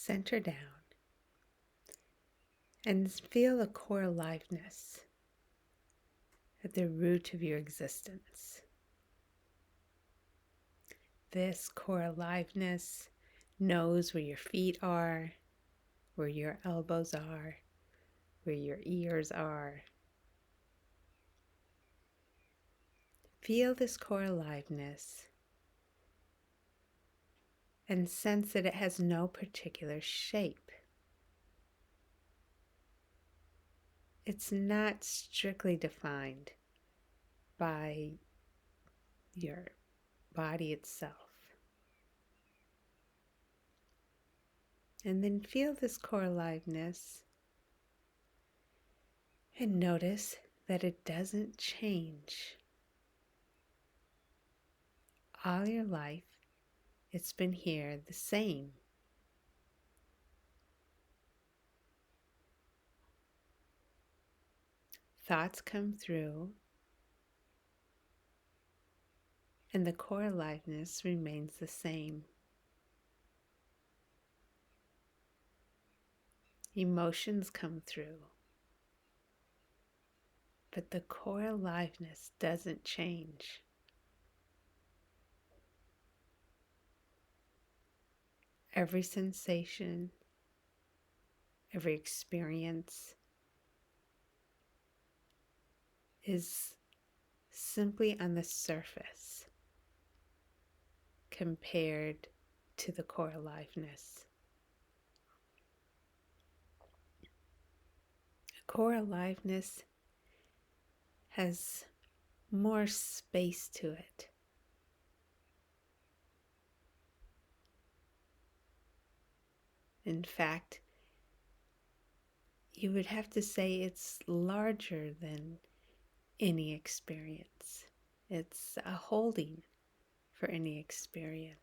center down and feel a core aliveness at the root of your existence. This core aliveness knows where your feet are, where your elbows are, where your ears are. Feel this core aliveness and sense that it has no particular shape. It's not strictly defined by your body itself. And then feel this core aliveness and notice that it doesn't change. All your life, it's been here the same. Thoughts come through, and the core aliveness remains the same. Emotions come through, but the core aliveness doesn't change. Every sensation, every experience is simply on the surface compared to the core aliveness. Core aliveness has more space to it. In fact, you would have to say it's larger than any experience. It's a holding for any experience.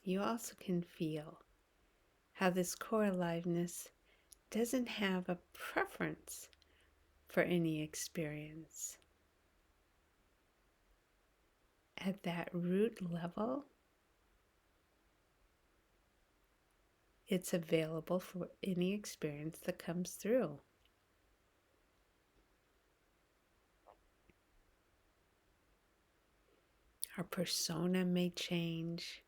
You also can feel how this core aliveness doesn't have a preference for any experience. At that root level, it's available for any experience that comes through. Our persona may change.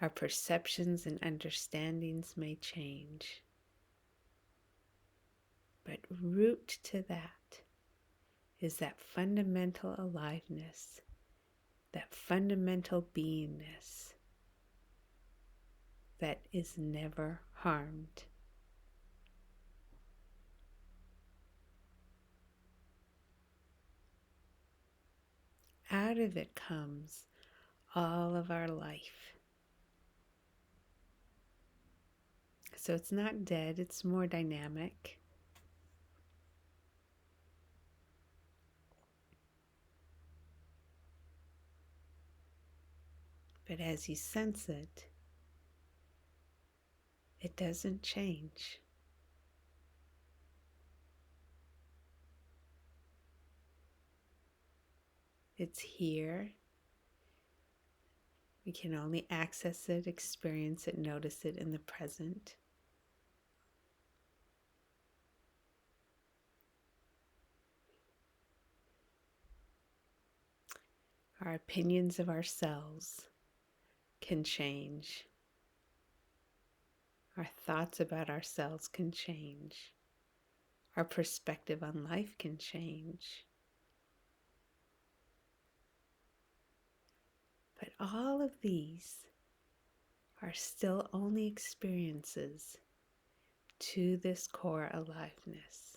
Our perceptions and understandings may change. But root to that is that fundamental aliveness, that fundamental beingness that is never harmed. Out of it comes all of our life. So it's not dead, it's more dynamic. But as you sense it, it doesn't change. It's here. We can only access it, experience it, notice it in the present. Our opinions of ourselves can change. Our thoughts about ourselves can change. Our perspective on life can change. But all of these are still only experiences to this core aliveness.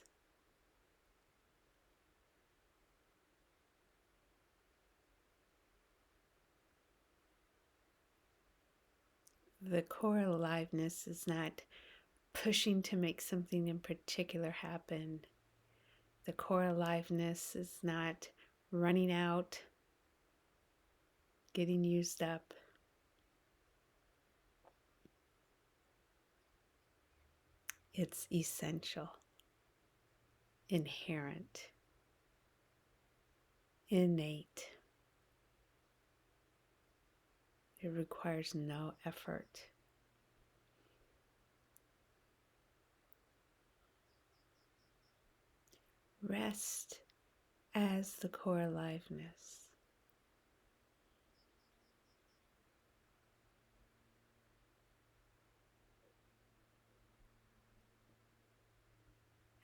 The core aliveness is not pushing to make something in particular happen. The core aliveness is not running out, getting used up. It's essential, inherent, innate. It requires no effort. Rest as the core aliveness.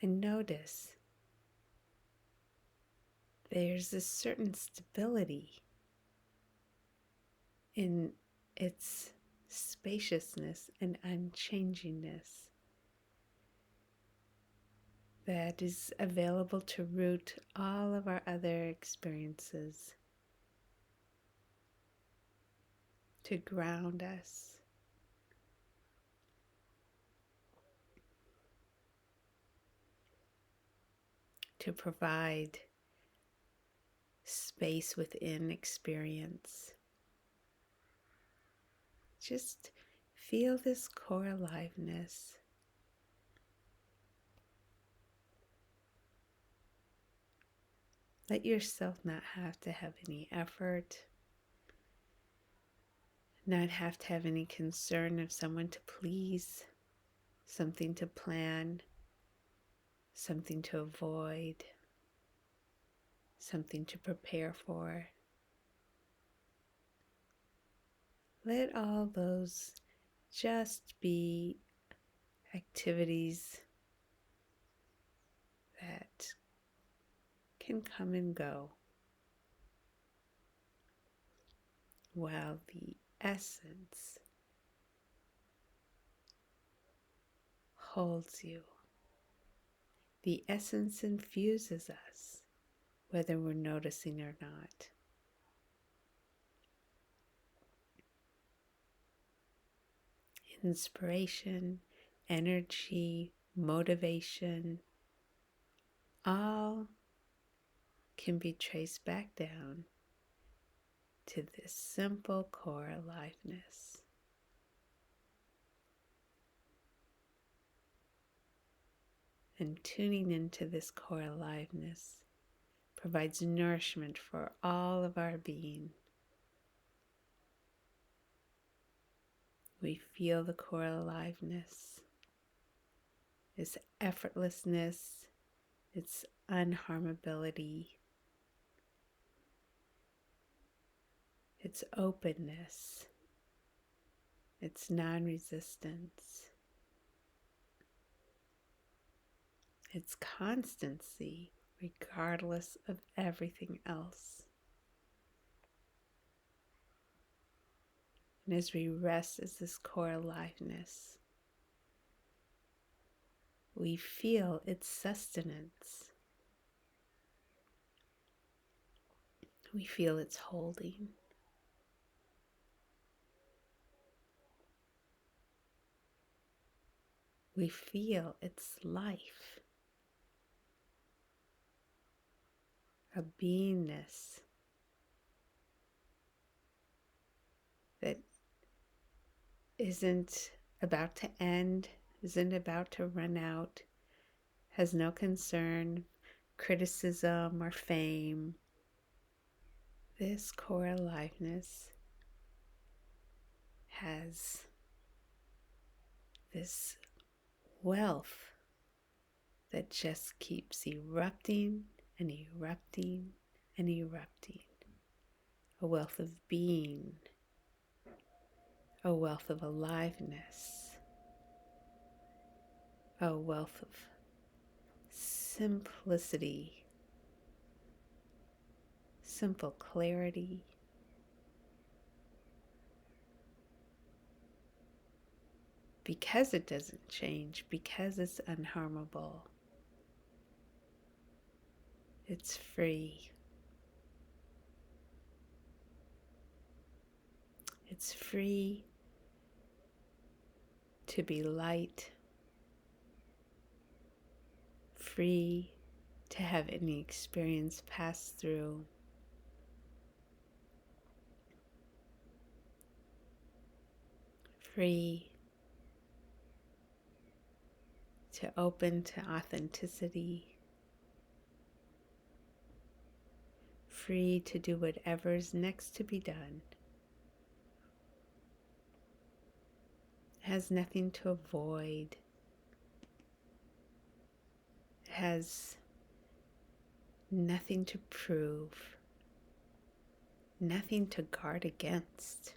And notice there's a certain stability in its spaciousness and unchangingness that is available to root all of our other experiences, to ground us, to provide space within experience. Just feel this core aliveness. Let yourself not have to have any effort, not have to have any concern of someone to please, something to plan, something to avoid, something to prepare for. Let all those just be activities that can come and go, while the essence holds you. The essence infuses us, whether we're noticing or not. Inspiration, energy, motivation, all can be traced back down to this simple core aliveness. And tuning into this core aliveness provides nourishment for all of our being. We feel the core aliveness, its effortlessness, its unharmability, its openness, its non-resistance, its constancy regardless of everything else. And as we rest as this core aliveness, we feel its sustenance. We feel its holding. We feel its life, a beingness that isn't about to end, isn't about to run out, has no concern, criticism, or fame. This core aliveness has this wealth that just keeps erupting and erupting and erupting. A wealth of being, a wealth of aliveness, a wealth of simplicity, simple clarity, because it doesn't change, because it's unharmable. It's free. It's free to be light, free to have any experience pass through, free to open to authenticity, free to do whatever's next to be done. It has nothing to avoid. It has nothing to prove. Nothing to guard against.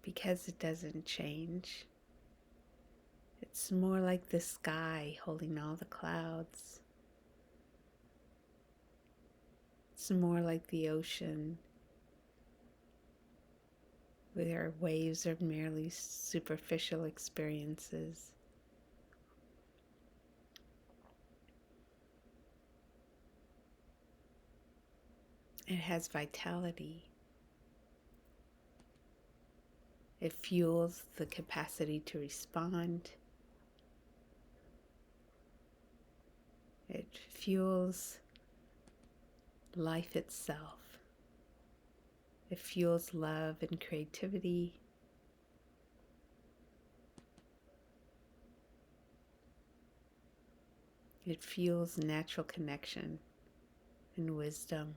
Because it doesn't change. It's more like the sky holding all the clouds. It's more like the ocean, where waves are merely superficial experiences. It has vitality. It fuels the capacity to respond. It fuels life itself. It fuels love and creativity. It fuels natural connection and wisdom.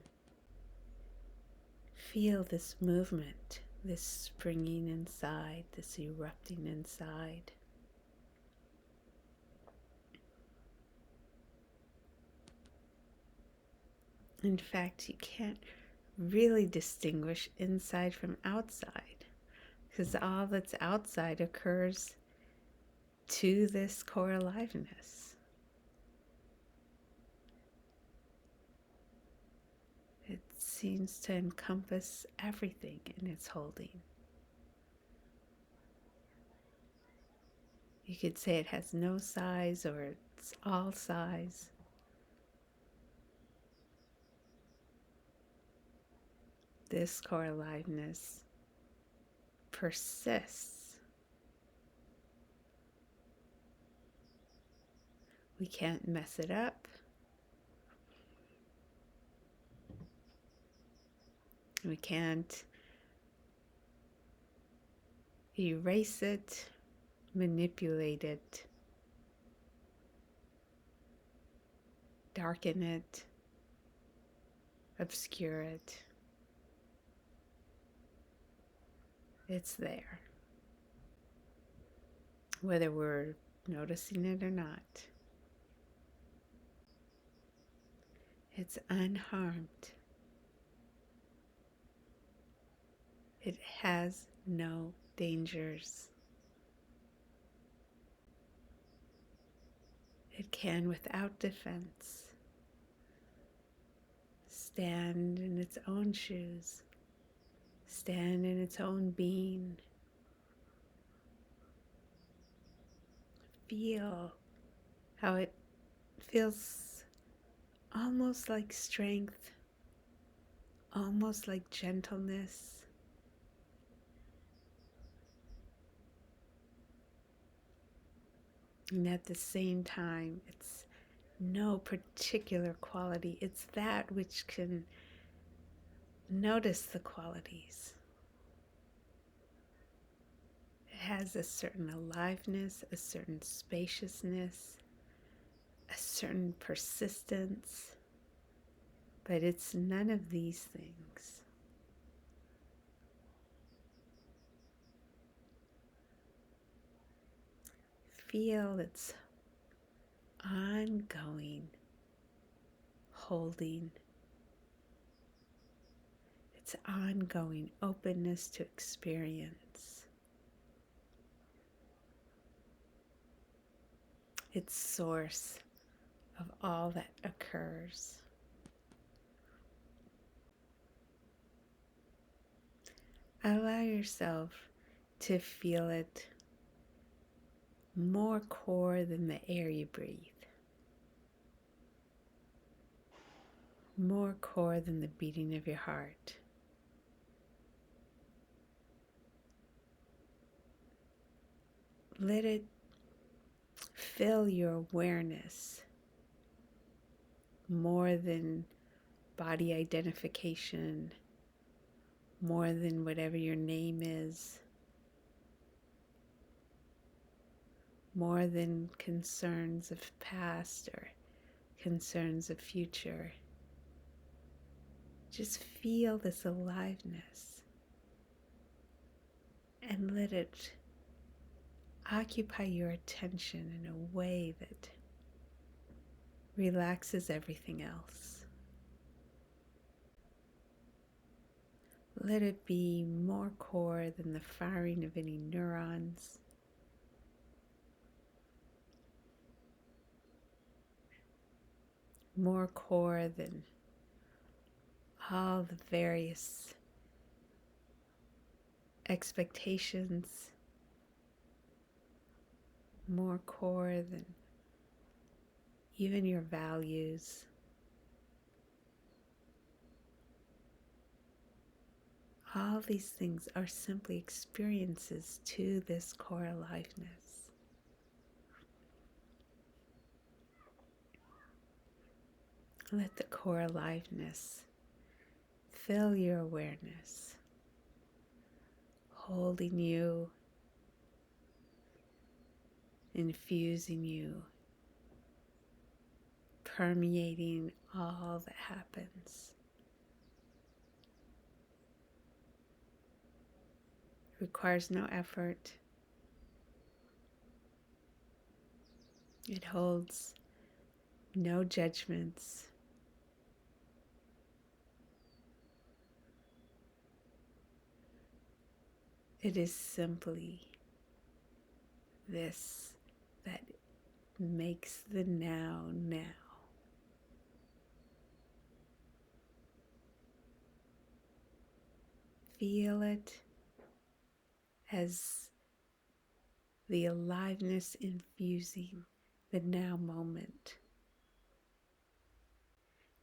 Feel this movement, this springing inside, this erupting inside. In fact, you can't really distinguish inside from outside, because all that's outside occurs to this core aliveness. It seems to encompass everything in its holding. You could say it has no size, or it's all size. This core aliveness persists. We can't mess it up. We can't erase it, manipulate it, darken it, obscure it. It's there, whether we're noticing it or not. It's unharmed. It has no dangers. It can, without defense, stand in its own shoes, stand in its own being. Feel how it feels almost like strength, almost like gentleness. And at the same time, it's no particular quality. It's that which can notice the qualities. It has a certain aliveness, a certain spaciousness, a certain persistence, but it's none of these things. Feel its ongoing holding, its ongoing openness to experience, its source of all that occurs. Allow yourself to feel it more core than the air you breathe, more core than the beating of your heart. Let it fill your awareness more than body identification, more than whatever your name is, more than concerns of past or concerns of future. Just feel this aliveness and let it occupy your attention in a way that relaxes everything else. Let it be more core than the firing of any neurons. More core than all the various expectations. More core than even your values. All these things are simply experiences to this core aliveness. Let the core aliveness fill your awareness, holding you, infusing you, permeating all that happens. It requires no effort. It holds no judgments. It is simply this that makes the now now. Feel it as the aliveness infusing the now moment.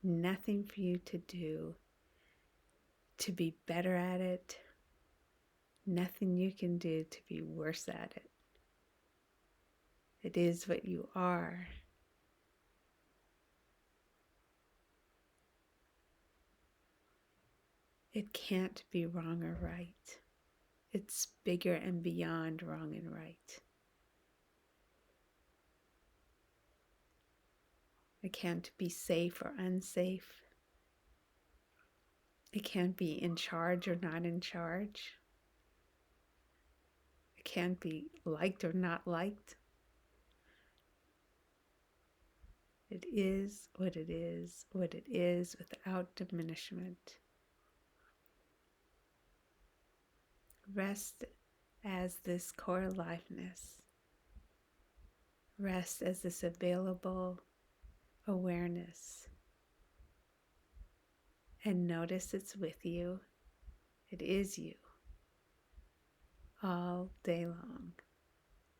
Nothing for you to do to be better at it. Nothing you can do to be worse at it. It is what you are. It can't be wrong or right. It's bigger and beyond wrong and right. It can't be safe or unsafe. It can't be in charge or not in charge. It can't be liked or not liked. It is what it is, what it is without diminishment. Rest as this core aliveness. Rest as this available awareness. And notice it's with you. It is you all day long.